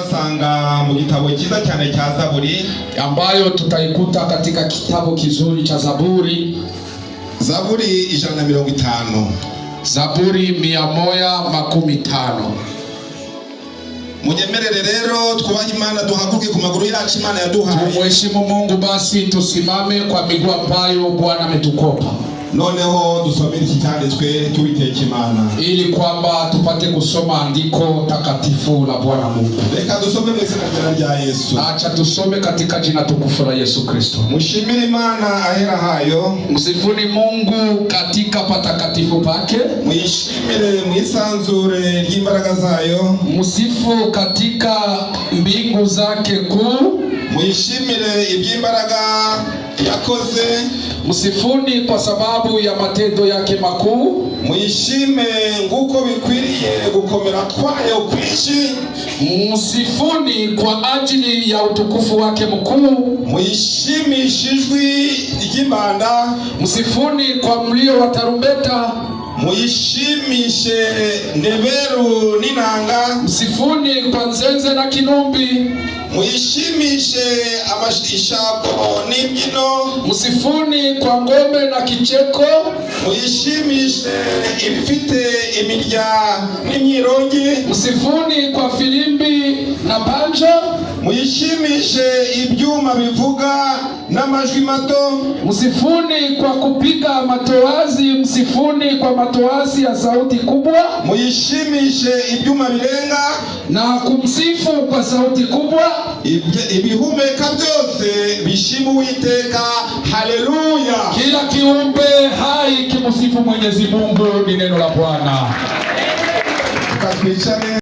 Tunasanga mu gitabo cyiza cyane cya Zaburi, ambayo tutaikuta katika kitabu kizuri cha Zaburi. Zaburi 150. Zaburi 150. Munyemerere rero twubahe Imana, duhaguruke ku maguru yacu Imana yaduhaye. Tumheshimu Mungu, basi tusimame kwa miguu ambayo Bwana ametukopa. Noneho dusomere iki cyanditswe cy'Uwiteka Imana, ili kwamba tupate kusoma andiko takatifu la Bwana Mungu. Reka dusome mu izina rya Yesu. Acha tusome katika jina tukufu la Yesu Kristo. Mushimire Imana ahera hayo, msifuni Mungu katika patakatifu pake, muyishimire mu isanzure ry'imbaraga zayo, msifu katika mbingu zake kuu, muyishimire iby'imbaraga yakoze, msifuni kwa sababu ya matendo yake makuu, muyishime nguko bikwiriye gukomera kwayo kwishi, msifuni kwa ajili ya utukufu wake mkuu, muyishimishijwe ry'impanda, msifuni kwa mlio wa tarumbeta, muyishimishe neberu n'inanga, msifuni kwa nzenze na kinumbi, muyishimishe amashishako n'imbyino, msifuni kwa ngome na kicheko, muyishimishe ibifite imirya n'imyirongi, msifuni kwa filimbi na banjo, muyishimishe ibyuma bivuga n'amajwi mato, msifuni kwa kupiga matoazi, msifuni kwa matoazi ya sauti kubwa, muyishimishe ibyuma birenga na kumsifu kwa sauti kubwa, ibihumeka byose bishimu Uwiteka. Haleluya! Kila kiumbe hai kimsifu Mwenyezi Mungu. Ni neno la Bwana. Tukatwicane.